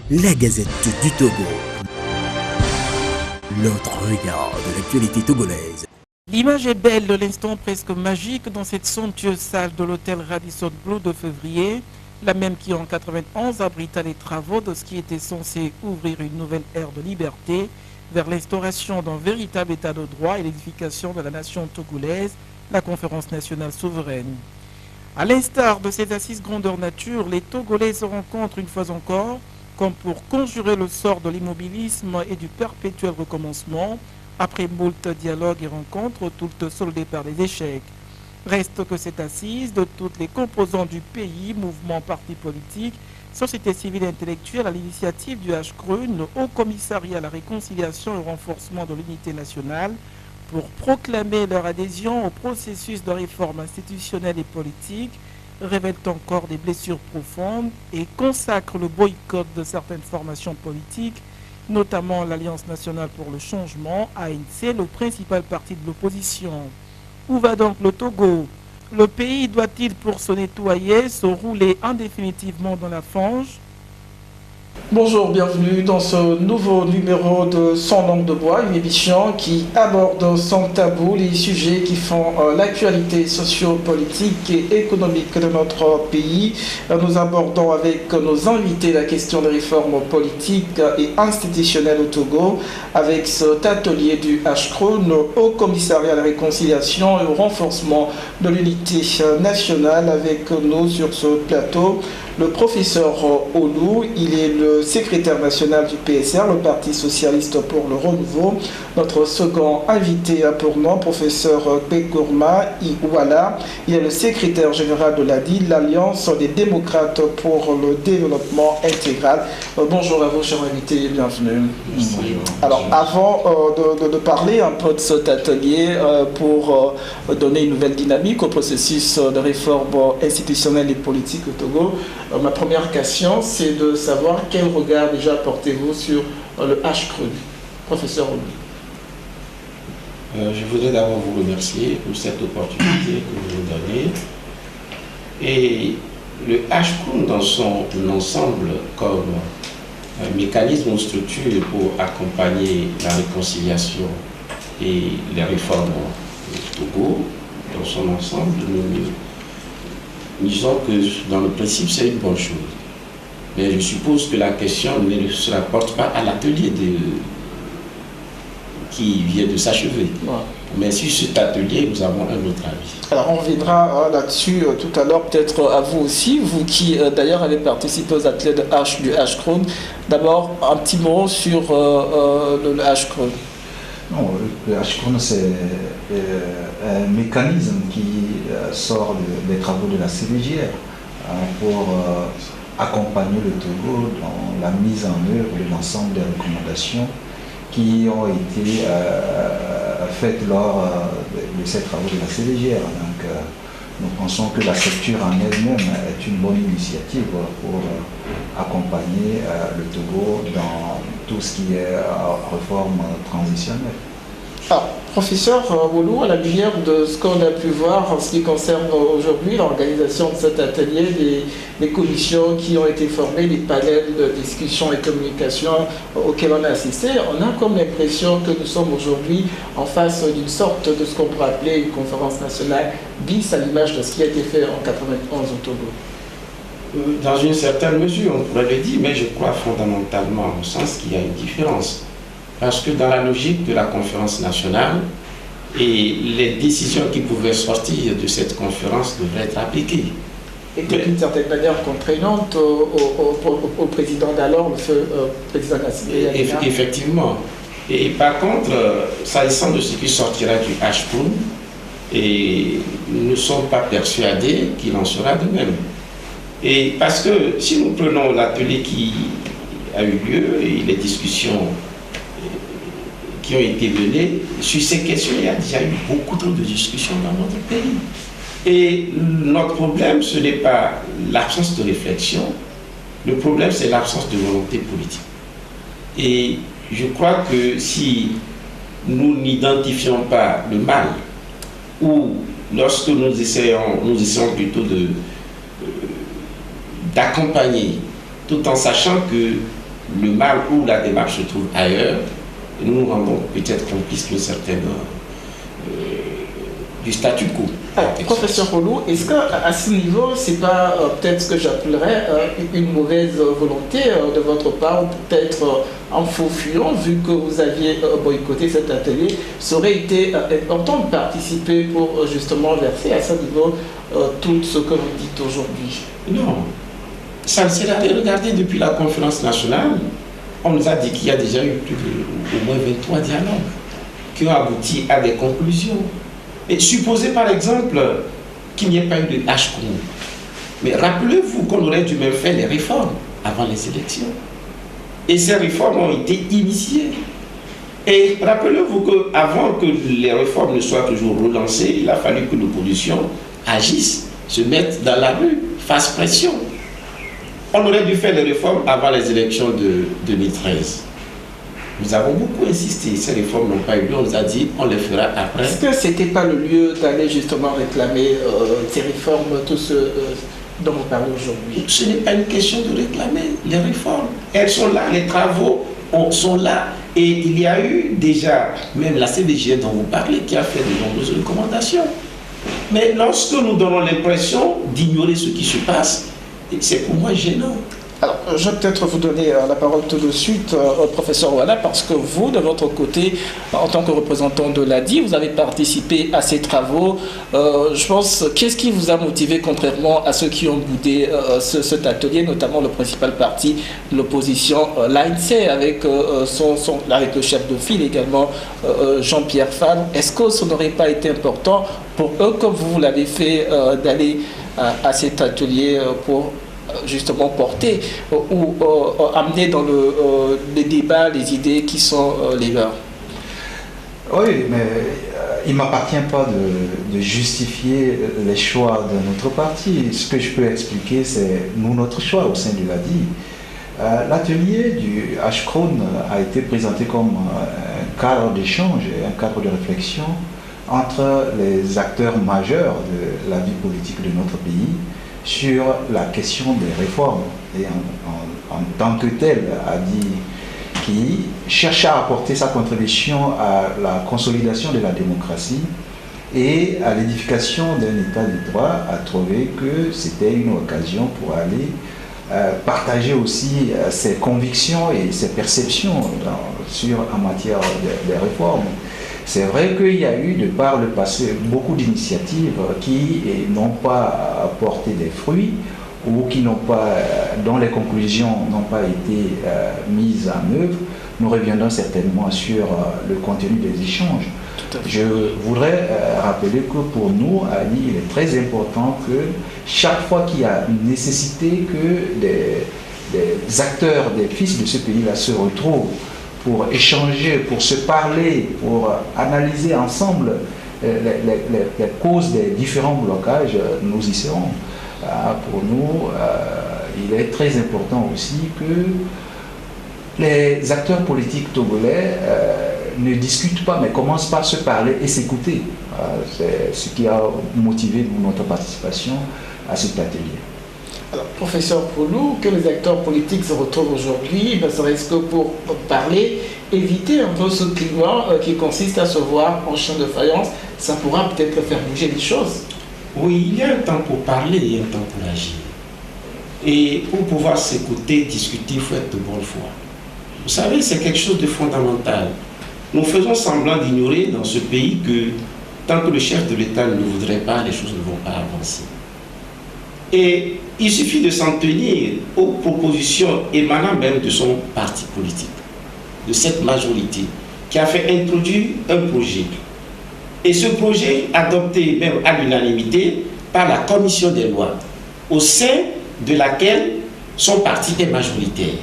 La Gazette du Togo. L'autre regard de l'actualité togolaise. L'image est belle de l'instant presque magique dans cette somptueuse salle de l'hôtel Radisson Blu de février, la même qui en 91 abrita les travaux de ce qui était censé ouvrir une nouvelle ère de liberté vers l'instauration d'un véritable état de droit et l'édification de la nation togolaise, la conférence nationale souveraine. À l'instar de ces assises grandeur nature, les Togolais se rencontrent une fois encore, comme pour conjurer le sort de l'immobilisme et du perpétuel recommencement, après moult dialogues et rencontres, toutes soldées par les échecs. Reste que cette assise de toutes les composantes du pays, mouvements, partis politiques, société civile et intellectuelle, à l'initiative du HCRUN, le Haut Commissariat à la réconciliation et au renforcement de l'unité nationale, pour proclamer leur adhésion au processus de réforme institutionnelle et politique, révèlent encore des blessures profondes et consacrent le boycott de certaines formations politiques, notamment l'Alliance nationale pour le changement, ANC, le principal parti de l'opposition. Où va donc le Togo? Le pays doit-il, pour se nettoyer, se rouler indéfinitivement dans la fange? Bonjour, bienvenue dans ce nouveau numéro de Sans langue de bois, une émission qui aborde sans tabou les sujets qui font l'actualité socio-politique et économique de notre pays. Nous abordons avec nos invités la question des réformes politiques et institutionnelles au Togo, avec cet atelier du HCRUN, au commissariat à la réconciliation et au renforcement de l'unité nationale. Avec nous sur ce plateau, le professeur Olou, il est le secrétaire national du PSR, le Parti socialiste pour le renouveau. Notre second invité a pour nom, professeur Bekourma Iwala, il est le secrétaire général de l'ADI, l'Alliance des démocrates pour le développement intégral. Bonjour à vous, chers invités, et bienvenue. Bonjour. Alors, avant de parler un peu de cet atelier pour donner une nouvelle dynamique au processus de réforme institutionnelle et politique au Togo, ma première question, c'est de savoir quel regard déjà portez-vous sur le HCRUN, professeur Olou. Je voudrais d'abord vous remercier pour cette opportunité que vous nous donnez. Et le HCRUN dans son ensemble comme un mécanisme ou structure pour accompagner la réconciliation et les réformes au Togo, dans son ensemble, nous disons que dans le principe c'est une bonne chose. Mais je suppose que la question ne se rapporte pas à l'atelier qui vient de s'achever. Ouais. Mais sur cet atelier, nous avons un autre avis. Alors on reviendra là-dessus tout à l'heure, peut-être à vous aussi, vous qui d'ailleurs avez participé aux ateliers du HCRUN. D'abord, un petit mot sur le HCRUN. Non, le HCRUN, c'est un mécanisme qui sort des travaux de la CVJR pour accompagner le Togo dans la mise en œuvre de l'ensemble des recommandations qui ont été faites lors de ces travaux de la CVJR. Donc, nous pensons que la structure en elle-même est une bonne initiative pour accompagner le Togo dans tout ce qui est réforme transitionnelle. Alors, professeur Olou, à la lumière de ce qu'on a pu voir en ce qui concerne aujourd'hui l'organisation de cet atelier, les commissions qui ont été formées, les panels de discussion et communication auxquels on a assisté, on a comme l'impression que nous sommes aujourd'hui en face d'une sorte de ce qu'on pourrait appeler une conférence nationale bis à l'image de ce qui a été fait en 91 au Togo. Dans une certaine mesure, on pourrait le dire, mais je crois fondamentalement au sens qu'il y a une différence. Parce que dans la logique de la conférence nationale, et les décisions qui pouvaient sortir de cette conférence devraient être appliquées. Et d'une certaine manière contraignante au président d'alors, le président Nassibé. Effectivement. Et par contre, s'agissant de ce qui sortira du HCRUN, et nous ne sommes pas persuadés qu'il en sera de même. Et parce que si nous prenons l'atelier qui a eu lieu et les discussions qui ont été menées sur ces questions, il y a déjà eu beaucoup trop de discussions dans notre pays. Et notre problème, ce n'est pas l'absence de réflexion, le problème c'est l'absence de volonté politique. Et je crois que si nous n'identifions pas le mal, ou lorsque nous essayons plutôt d'accompagner, tout en sachant que le mal ou la démarche se trouve ailleurs, nous nous rendons peut-être complices d'une certaine du statu quo. Alors, professeur Rolou, est-ce qu'à ce niveau, c'est pas peut-être ce que j'appellerais une mauvaise volonté de votre part, ou peut-être en faux fuyant, vu que vous aviez boycotté cet atelier, ça aurait été important de participer pour justement verser à ce niveau tout ce que vous dites aujourd'hui? Non, ça ne sert à rien. Regardez, depuis la conférence nationale, on nous a dit qu'il y a déjà eu au moins 23 dialogues qui ont abouti à des conclusions. Et supposez par exemple qu'il n'y ait pas eu de HCOUN. Mais rappelez-vous qu'on aurait dû même faire les réformes avant les élections. Et ces réformes ont été initiées. Et rappelez-vous qu'avant que les réformes ne soient toujours relancées, il a fallu que l'opposition agisse, se mette dans la rue, fasse pression. On aurait dû faire les réformes avant les élections de 2013. Nous avons beaucoup insisté, ces réformes n'ont pas eu lieu, on nous a dit on les fera après. Est-ce que ce n'était pas le lieu d'aller justement réclamer ces réformes, tout ce dont vous parlez aujourd'hui? Ce n'est pas une question de réclamer les réformes. Elles sont là, les travaux sont là. Et il y a eu déjà, même la CVGE dont vous parlez, qui a fait de nombreuses recommandations. Mais lorsque nous donnons l'impression d'ignorer ce qui se passe, c'est pour moi gênant. Alors, je vais peut-être vous donner la parole tout de suite au professeur Ouala, parce que vous, de votre côté, en tant que représentant de l'ADI, vous avez participé à ces travaux. Je pense, qu'est-ce qui vous a motivé, contrairement à ceux qui ont boudé cet atelier, notamment le principal parti de l'opposition, l'ANC, avec le chef de file également, Jean-Pierre Fall? Est-ce que ça n'aurait pas été important pour eux, comme vous l'avez fait, d'aller à cet atelier pour justement porter ou amener dans les débats les idées qui sont les leurs? Oui, mais il ne m'appartient pas de justifier les choix de notre parti. Ce que je peux expliquer, c'est notre choix au sein de l'ADI. L'atelier du HCRON a été présenté comme un cadre d'échange, un cadre de réflexion entre les acteurs majeurs de la vie politique de notre pays sur la question des réformes. Et en tant que tel, ADI qui cherche à apporter sa contribution à la consolidation de la démocratie et à l'édification d'un état de droit, a trouvé que c'était une occasion pour aller partager aussi ses convictions et ses perceptions en matière de réformes. C'est vrai qu'il y a eu, de par le passé, beaucoup d'initiatives qui n'ont pas porté des fruits ou dont les conclusions n'ont pas été mises en œuvre. Nous reviendrons certainement sur le contenu des échanges. Je voudrais rappeler que pour nous, Ali, il est très important que chaque fois qu'il y a une nécessité que des acteurs, des fils de ce pays-là se retrouvent pour échanger, pour se parler, pour analyser ensemble les causes des différents blocages, nous y serons. Pour nous, il est très important aussi que les acteurs politiques togolais ne discutent pas, mais commencent par se parler et s'écouter. C'est ce qui a motivé notre participation à cet atelier. Alors, professeur Poulou, que les acteurs politiques se retrouvent aujourd'hui, serait-ce que pour parler, éviter un peu ce climat qui consiste à se voir en champ de faïence, ça pourra peut-être faire bouger les choses? Oui, il y a un temps pour parler et un temps pour agir. Et pour pouvoir s'écouter, discuter, il faut être de bonne foi. Vous savez, c'est quelque chose de fondamental. Nous faisons semblant d'ignorer dans ce pays que tant que le chef de l'État ne le voudrait pas, les choses ne vont pas avancer. Et il suffit de s'en tenir aux propositions émanant même de son parti politique, de cette majorité, qui a fait introduire un projet. Et ce projet, adopté même à l'unanimité par la commission des lois, au sein de laquelle son parti est majoritaire.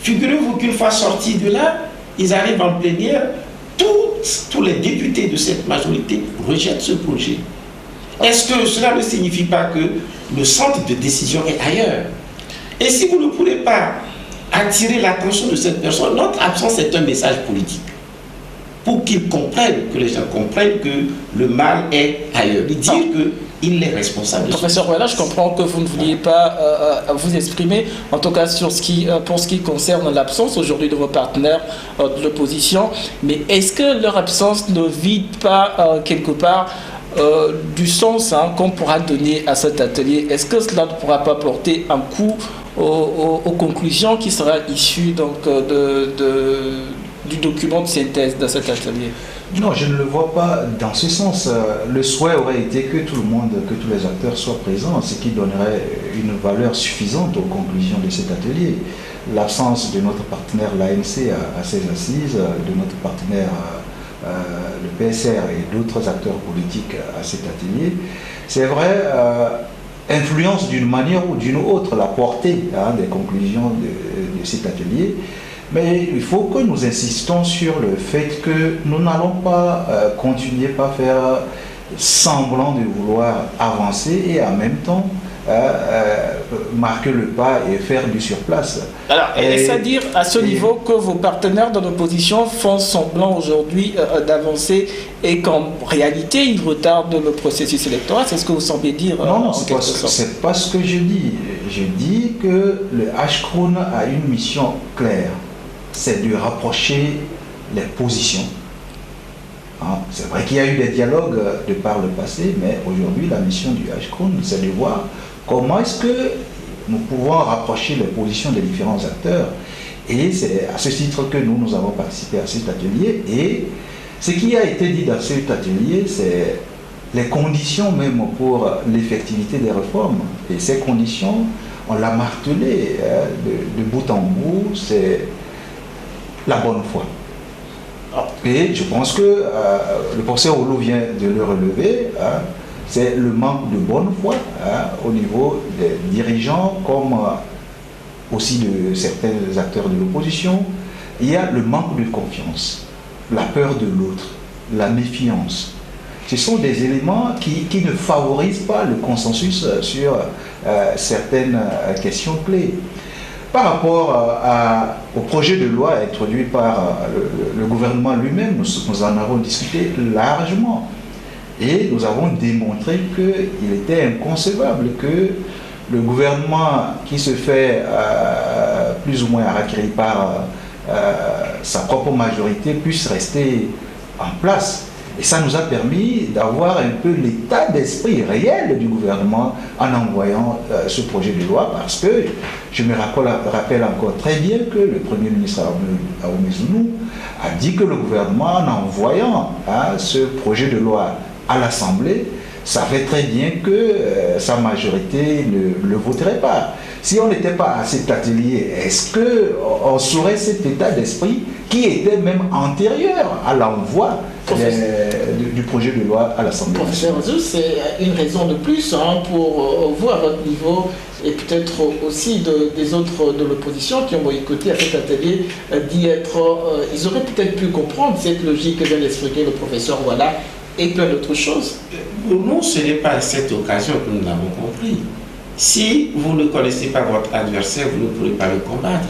Figurez-vous qu'une fois sortis de là, ils arrivent en plénière, tous les députés de cette majorité rejettent ce projet. Est-ce que cela ne signifie pas que le centre de décision est ailleurs? Et si vous ne pourrez pas attirer l'attention de cette personne, notre absence est un message politique. Pour qu'ils comprennent, que les gens comprennent que le mal est ailleurs. Et dire que il est responsable. Professeur, voilà, je comprends que vous ne vouliez pas vous exprimer, en tout cas pour ce qui concerne l'absence aujourd'hui de vos partenaires de l'opposition, mais est-ce que leur absence ne vide pas quelque part du sens qu'on pourra donner à cet atelier? Est-ce que cela ne pourra pas porter un coup aux conclusions qui sera issues donc, du document de synthèse de cet atelier? Non, je ne le vois pas dans ce sens. Le souhait aurait été que tout le monde, que tous les acteurs soient présents, ce qui donnerait une valeur suffisante aux conclusions de cet atelier. L'absence de notre partenaire l'ANC à ses assises, de notre partenaire le PSR et d'autres acteurs politiques à cet atelier, c'est vrai, influence d'une manière ou d'une autre la portée des conclusions de cet atelier. Mais il faut que nous insistons sur le fait que nous n'allons pas continuer par faire semblant de vouloir avancer et en même temps marquer le pas et faire du surplace. Alors, est-ce à dire à ce niveau que vos partenaires dans l'opposition font semblant aujourd'hui d'avancer et qu'en réalité ils retardent le processus électoral? C'est ce que vous semblez dire? Non, c'est pas ce que je dis. Je dis que le HCROUN a une mission claire. C'est de rapprocher les positions. C'est vrai qu'il y a eu des dialogues de par le passé, mais aujourd'hui, la mission du HCROUN, c'est de voir comment est-ce que nous pouvons rapprocher les positions des différents acteurs. Et c'est à ce titre que nous avons participé à cet atelier. Et ce qui a été dit dans cet atelier, c'est les conditions même pour l'effectivité des réformes. Et ces conditions, on l'a martelé de bout en bout, c'est la bonne foi. Et je pense que le professeur Oulou vient de le relever, c'est le manque de bonne foi au niveau des dirigeants comme aussi de certains acteurs de l'opposition. Il y a le manque de confiance, la peur de l'autre, la méfiance. Ce sont des éléments qui ne favorisent pas le consensus sur certaines questions clés. Par rapport au projet de loi introduit par le gouvernement lui-même, nous en avons discuté largement et nous avons démontré qu'il était inconcevable que le gouvernement qui se fait plus ou moins harakiri par sa propre majorité puisse rester en place. Et ça nous a permis d'avoir un peu l'état d'esprit réel du gouvernement en envoyant ce projet de loi, parce que je me rappelle encore très bien que le Premier ministre Ahmed Zounou a dit que le gouvernement, en envoyant ce projet de loi à l'Assemblée, savait très bien que sa majorité ne le voterait pas. Si on n'était pas à cet atelier, est-ce qu'on saurait cet état d'esprit qui était même antérieur à l'envoi du projet de loi à l'Assemblée? Professeur Azou, c'est une raison de plus pour vous, à votre niveau, et peut-être aussi des autres de l'opposition qui ont boycotté à cet atelier, d'y être. Ils auraient peut-être pu comprendre cette logique que vient d'expliquer le professeur Ouala et plein d'autres choses. Pour nous, ce n'est pas à cette occasion que nous l'avons compris. Si vous ne connaissez pas votre adversaire, vous ne pourrez pas le combattre.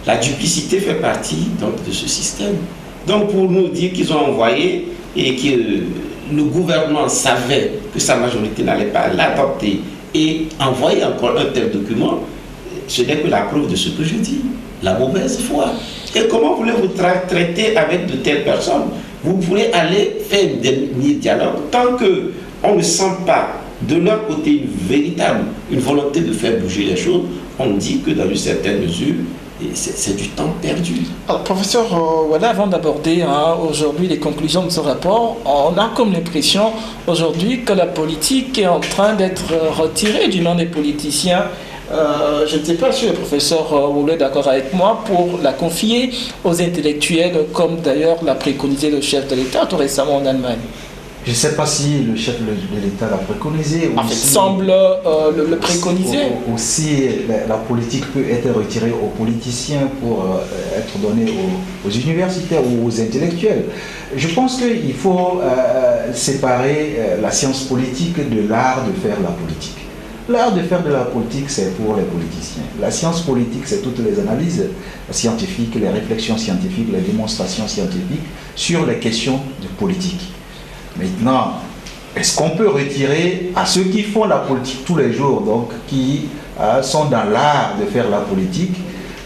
La duplicité fait partie donc, de ce système. Donc pour nous dire qu'ils ont envoyé et que le gouvernement savait que sa majorité n'allait pas l'adopter et envoyer encore un tel document, ce n'est que la preuve de ce que je dis, la mauvaise foi. Et comment voulez-vous traiter avec de telles personnes? Vous pourrez aller faire un dernier dialogue tant qu'on ne sent pas de leur côté une volonté de faire bouger les choses. On dit que dans une certaine mesure, c'est du temps perdu. Alors, professeur, voilà, avant d'aborder aujourd'hui les conclusions de ce rapport, on a comme l'impression aujourd'hui que la politique est en train d'être retirée du nom des politiciens. Je ne sais pas si le professeur Oulou est d'accord avec moi pour la confier aux intellectuels, comme d'ailleurs l'a préconisé le chef de l'État tout récemment en Allemagne. Je ne sais pas si le chef de l'État l'a préconisé. En fait, semble le préconiser. Aussi, la politique peut être retirée aux politiciens pour être donnée aux universitaires ou aux intellectuels. Je pense qu'il faut séparer la science politique de l'art de faire la politique. L'art de faire de la politique, c'est pour les politiciens. La science politique, c'est toutes les analyses scientifiques, les réflexions scientifiques, les démonstrations scientifiques sur les questions de politique. Maintenant, est-ce qu'on peut retirer à ceux qui font la politique tous les jours, donc qui sont dans l'art de faire la politique,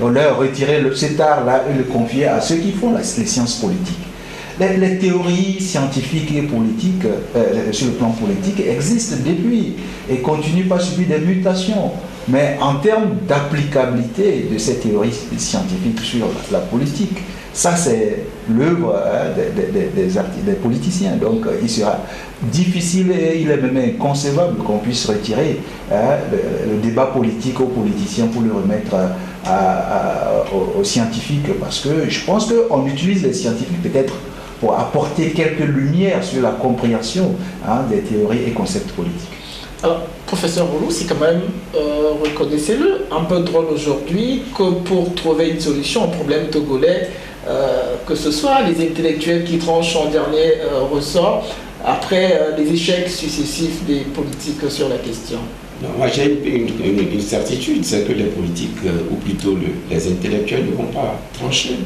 on leur retirer cet art-là et le confier à ceux qui font les sciences politiques. Les théories scientifiques et politiques, sur le plan politique, existent depuis et continuent pas à subir des mutations. Mais en termes d'applicabilité de ces théories scientifiques sur la politique, ça c'est l'œuvre des politiciens. Donc il sera difficile et il est même inconcevable qu'on puisse retirer le débat politique aux politiciens pour le remettre aux scientifiques, parce que je pense qu'on utilise les scientifiques peut-être pour apporter quelques lumières sur la compréhension des théories et concepts politiques. Alors, professeur Roulou, c'est quand même, reconnaissez-le, un peu drôle aujourd'hui que pour trouver une solution au problème togolais, que ce soit les intellectuels qui tranchent en dernier ressort, après les échecs successifs des politiques sur la question. Non, moi j'ai une certitude, c'est que les politiques, ou plutôt les intellectuels ne vont pas trancher.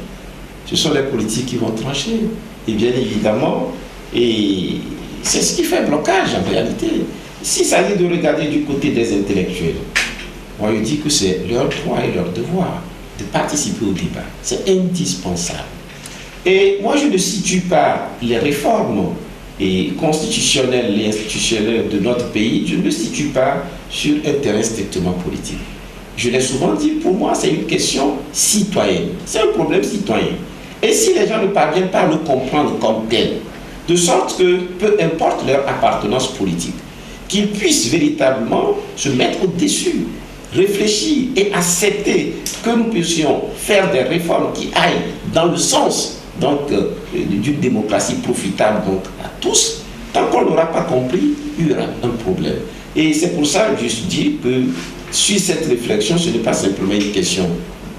Ce sont les politiques qui vont trancher. Et bien évidemment, et c'est ce qui fait blocage en réalité. S'il s'agit de regarder du côté des intellectuels, moi je dis que c'est leur droit et leur devoir de participer au débat. C'est indispensable. Et moi je ne situe pas les réformes constitutionnelles et institutionnelles de notre pays, je ne le situe pas sur un terrain strictement politique. Je l'ai souvent dit, pour moi c'est une question citoyenne. C'est un problème citoyen. Et si les gens ne parviennent pas à le comprendre comme tel, de sorte que peu importe leur appartenance politique, qu'ils puissent véritablement se mettre au-dessus, réfléchir et accepter que nous puissions faire des réformes qui aillent dans le sens d'une démocratie profitable donc, à tous, tant qu'on n'aura pas compris, il y aura un problème. Et c'est pour ça que je dis que sur cette réflexion, ce n'est pas simplement une question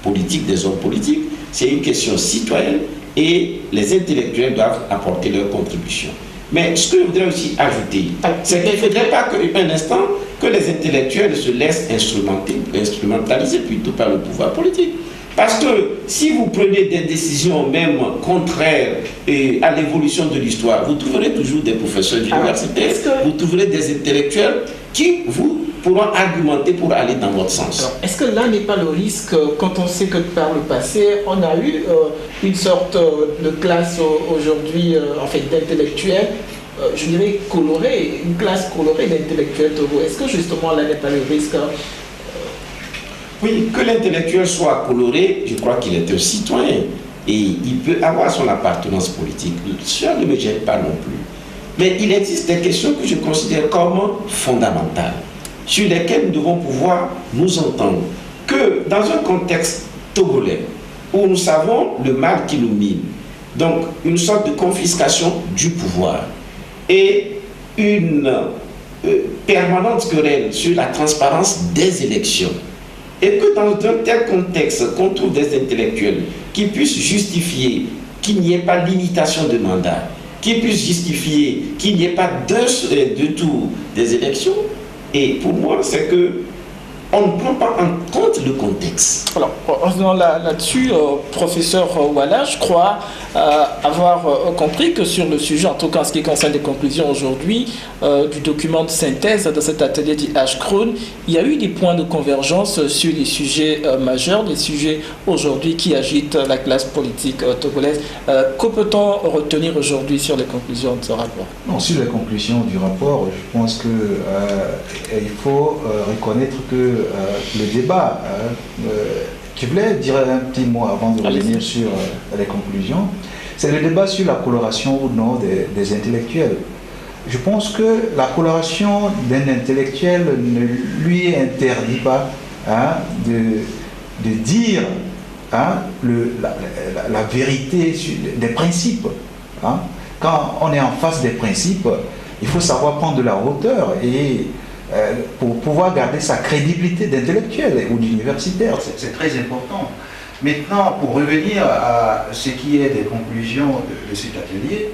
politique des hommes politiques, c'est une question citoyenne et les intellectuels doivent apporter leur contribution. Mais ce que je voudrais aussi ajouter, c'est qu'il ne faudrait pas un instant que les intellectuels se laissent instrumentaliser plutôt par le pouvoir politique. Parce que si vous prenez des décisions même contraires à l'évolution de l'histoire, vous trouverez toujours des professeurs d'université, vous trouverez des intellectuels qui vous pourront argumenter pour aller dans votre sens. Alors, est-ce que là n'est pas le risque, quand on sait que par le passé, on a eu une sorte de classe aujourd'hui, en fait, d'intellectuels, je dirais colorée, une classe colorée d'intellectuels togolais. Est-ce que justement là n'est pas le risque Oui, que l'intellectuel soit coloré, je crois qu'il est un citoyen et il peut avoir son appartenance politique. Ça ne me gêne pas non plus. Mais il existe des questions que je considère comme fondamentales, sur lesquelles nous devons pouvoir nous entendre. Que dans un contexte togolais, où nous savons le mal qui nous mine, donc une sorte de confiscation du pouvoir et une permanente querelle sur la transparence des élections, et que dans un tel contexte, qu'on trouve des intellectuels qui puissent justifier qu'il n'y ait pas limitation de mandat, qui puissent justifier qu'il n'y ait pas de tour des élections, et pour moi, c'est que on ne prend pas en compte le contexte. Alors, revenons là-dessus, professeur Wala, je crois avoir compris que sur le sujet, en tout cas en ce qui concerne les conclusions aujourd'hui, du document de synthèse de cet atelier dit Ashkroun, il y a eu des points de convergence sur les sujets majeurs, les sujets aujourd'hui qui agitent la classe politique togolaise. Que peut-on retenir aujourd'hui sur les conclusions de ce rapport? Non, sur les conclusions du rapport, je pense qu'il faut reconnaître que le débat, je voulais dire un petit mot avant de revenir sur les conclusions, c'est le débat sur la coloration ou non des intellectuels. Je pense que la coloration d'un intellectuel ne lui interdit pas de dire la vérité des principes. Quand on est en face des principes, il faut savoir prendre de la hauteur et pour pouvoir garder sa crédibilité d'intellectuel ou d'universitaire. C'est très important. Maintenant, pour revenir à ce qui est des conclusions de cet atelier,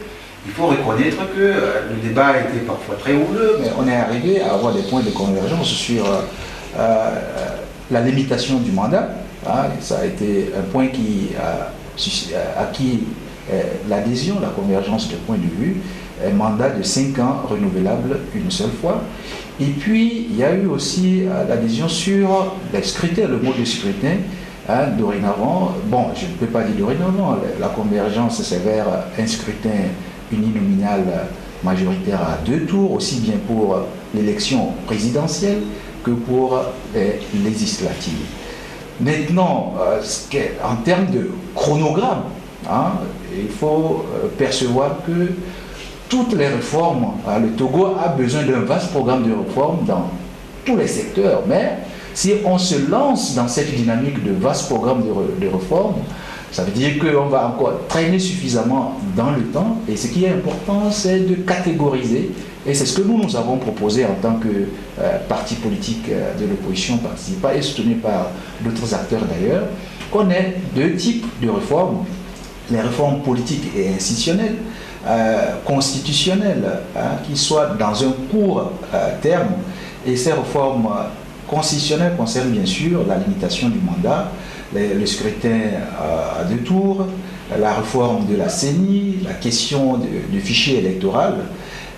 il faut reconnaître que le débat a été parfois très houleux, mais on est arrivé à avoir des points de convergence sur la limitation du mandat. Ça a été un point qui a acquis l'adhésion, la convergence de points de vue. un mandat de 5 ans renouvelable une seule fois. Et puis, il y a eu aussi l'adhésion sur les scrutins, le mode de scrutin. Dorénavant, bon, je ne peux pas dire dorénavant, la convergence, c'est vers un scrutin uninominal majoritaire à 2 tours, aussi bien pour l'élection présidentielle que pour les législatives. Maintenant, en termes de chronogramme, il faut percevoir que toutes les réformes, le Togo a besoin d'un vaste programme de réformes dans tous les secteurs, mais si on se lance dans cette dynamique de vaste programme de réformes, ça veut dire qu'on va encore traîner suffisamment dans le temps, et ce qui est important, c'est de catégoriser, et c'est ce que nous avons proposé en tant que parti politique de l'opposition participant et soutenu par d'autres acteurs d'ailleurs, qu'on ait 2 types de réformes, les réformes politiques et institutionnelles, constitutionnelles, qui soient dans un court terme, et ces réformes constitutionnelles concernent bien sûr la limitation du mandat, le scrutin à 2 tours, la réforme de la CENI, la question du fichier électoral,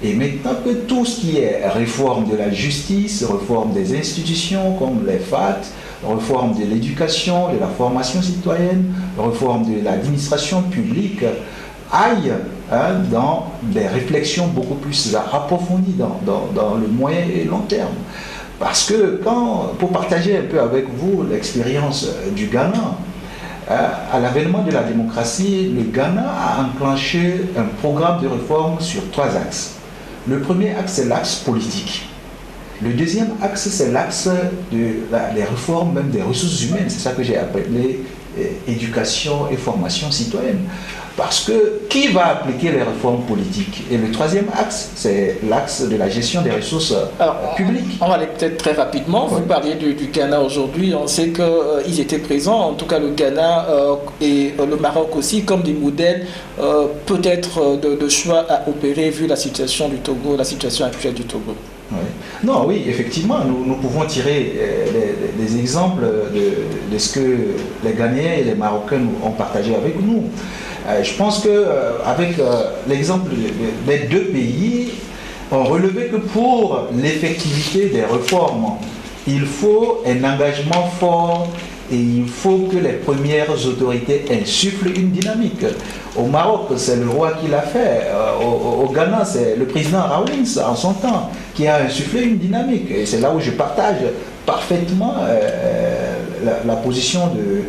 et maintenant que tout ce qui est réforme de la justice, réforme des institutions comme les FAT, réforme de l'éducation, de la formation citoyenne, réforme de l'administration publique, aille dans des réflexions beaucoup plus approfondies dans le moyen et long terme. Parce que pour partager un peu avec vous l'expérience du Ghana, à l'avènement de la démocratie, le Ghana a enclenché un programme de réforme sur 3 axes. Le premier axe, c'est l'axe politique. Le deuxième axe, c'est l'axe des réformes même des ressources humaines. C'est ça que j'ai appelé éducation et formation citoyenne. Parce que qui va appliquer les réformes politiques? Et le troisième axe, c'est l'axe de la gestion des ressources publiques. On va aller peut-être très rapidement. Vous parliez du Ghana aujourd'hui. On sait qu'ils étaient présents, en tout cas le Ghana et le Maroc aussi, comme des modèles peut-être de choix à opérer vu la situation du Togo, la situation actuelle du Togo. Oui. Non, oui, effectivement, nous pouvons tirer des exemples de ce que les Ghanéens et les Marocains ont partagé avec nous. Je pense qu'avec l'exemple des 2 pays, on relevait que pour l'effectivité des réformes, il faut un engagement fort et il faut que les premières autorités insufflent une dynamique. Au Maroc, c'est le roi qui l'a fait. Au Ghana, c'est le président Rawlings, en son temps, qui a insufflé une dynamique. Et c'est là où je partage parfaitement la position de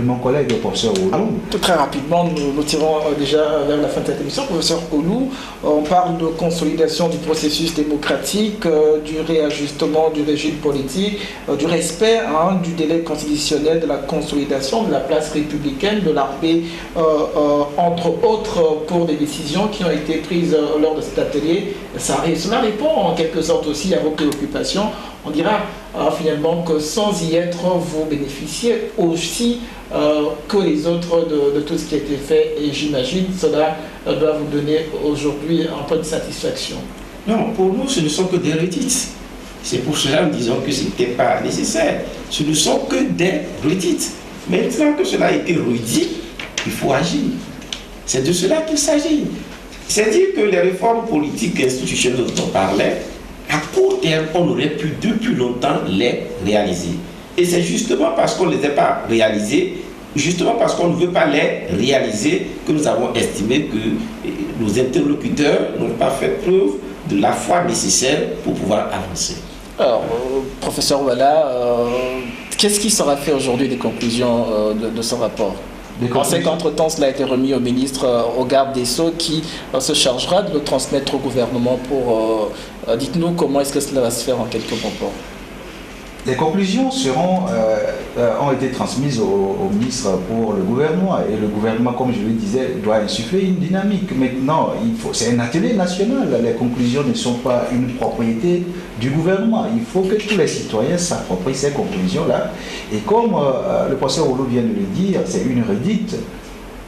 mon collègue, le professeur Oulou. Très rapidement, nous tirons déjà vers la fin de cette émission. Professeur Oulou, on parle de consolidation du processus démocratique, du réajustement du régime politique, du respect du délai constitutionnel, de la consolidation de la place républicaine, de la paix, entre autres pour des décisions qui ont été prises lors de cet atelier. Cela répond en quelque sorte aussi à vos préoccupations. On dira finalement que sans y être, vous bénéficiez aussi que les autres de tout ce qui a été fait, et j'imagine cela doit vous donner aujourd'hui un peu de satisfaction. Non, pour nous, ce ne sont que des redites. C'est pour cela que nous disons que ce n'était pas nécessaire. Ce ne sont que des redites. Maintenant que cela a été redit, il faut agir. C'est de cela qu'il s'agit. C'est-à-dire que les réformes politiques et institutionnelles dont on parlait, à court terme, on aurait pu depuis longtemps les réaliser. Et c'est justement parce qu'on ne les a pas réalisées, justement parce qu'on ne veut pas les réaliser, que nous avons estimé que nos interlocuteurs n'ont pas fait preuve de la foi nécessaire pour pouvoir avancer. Alors, professeur Ouala, qu'est-ce qui sera fait aujourd'hui des conclusions de ce rapport ? On sait qu'entre-temps, cela a été remis au ministre, au garde des Sceaux, qui se chargera de le transmettre au gouvernement pour... dites-nous comment est-ce que cela va se faire en quelques propos. Les conclusions ont été transmises au ministre pour le gouvernement, et le gouvernement, comme je le disais, doit insuffler une dynamique. Maintenant, c'est un atelier national, les conclusions ne sont pas une propriété du gouvernement. Il faut que tous les citoyens s'approprient ces conclusions-là. Et comme le professeur Oulou vient de le dire, c'est une redite,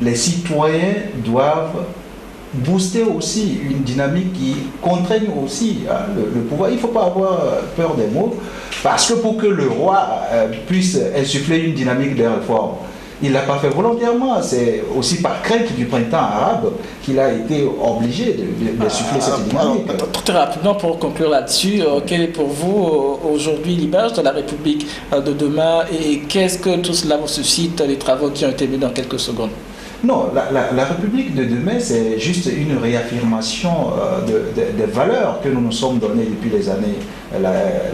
les citoyens doivent booster aussi une dynamique qui contraigne aussi le pouvoir. Il ne faut pas avoir peur des mots, parce que pour que le roi puisse insuffler une dynamique de réforme, Il ne l'a pas fait volontairement, c'est aussi par crainte du printemps arabe qu'il a été obligé de souffler cette dynamique. Très rapidement, pour conclure là-dessus, quelle est pour vous aujourd'hui l'image de la République de demain et qu'est-ce que tout cela vous suscite, les travaux qui ont été menés dans quelques secondes? Non, la République de demain, c'est juste une réaffirmation des valeurs que nous nous sommes données depuis les années,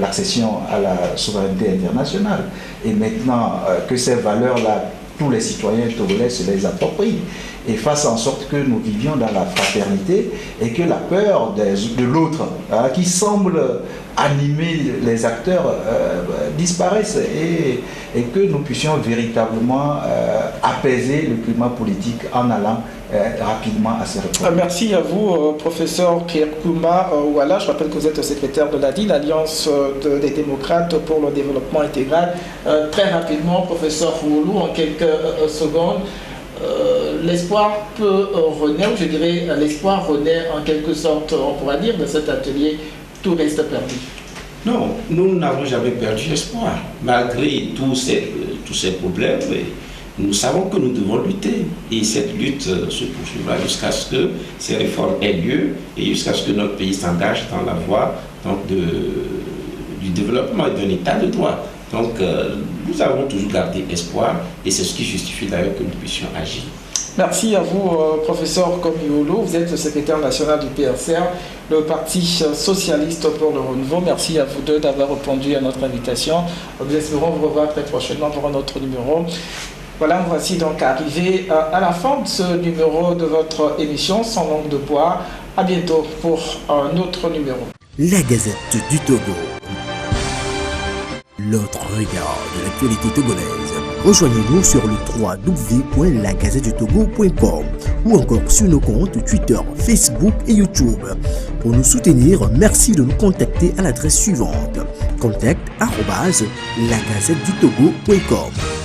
l'accession à la souveraineté internationale. Et maintenant que ces valeurs-là, tous les citoyens togolais se les approprient et fassent en sorte que nous vivions dans la fraternité et que la peur de l'autre, qui semble animer les acteurs, disparaisse et que nous puissions véritablement apaiser le climat politique en allant rapidement à ces réformes. Merci à vous, professeur Pierre Kouma Ouala. Je rappelle que vous êtes secrétaire de l'ADI, l'Alliance des démocrates pour le développement intégral. Très rapidement, professeur Woulou, en quelques secondes, l'espoir peut renaître, je dirais l'espoir renaît en quelque sorte, on pourra dire, de cet atelier, tout reste perdu. Non, nous n'avons jamais perdu espoir. Malgré tous ces problèmes, nous savons que nous devons lutter. Et cette lutte se poursuivra jusqu'à ce que ces réformes aient lieu et jusqu'à ce que notre pays s'engage dans la voie du développement et d'un état de droit. Donc, nous avons toujours gardé espoir et c'est ce qui justifie d'ailleurs que nous puissions agir. Merci à vous, professeur Komiolo. Vous êtes le secrétaire national du PRCR, le Parti socialiste pour le renouveau. Merci à vous deux d'avoir répondu à notre invitation. Nous espérons vous revoir très prochainement pour un autre numéro. Voilà, nous voici donc arrivés à la fin de ce numéro de votre émission Sans langue de bois. À bientôt pour un autre numéro. La Gazette du Togo. L'autre regard de l'actualité togolaise. Rejoignez-nous sur le www.lagazettedutogo.com ou encore sur nos comptes Twitter, Facebook et YouTube. Pour nous soutenir, merci de nous contacter à l'adresse suivante: contact@lagazettedutogo.com.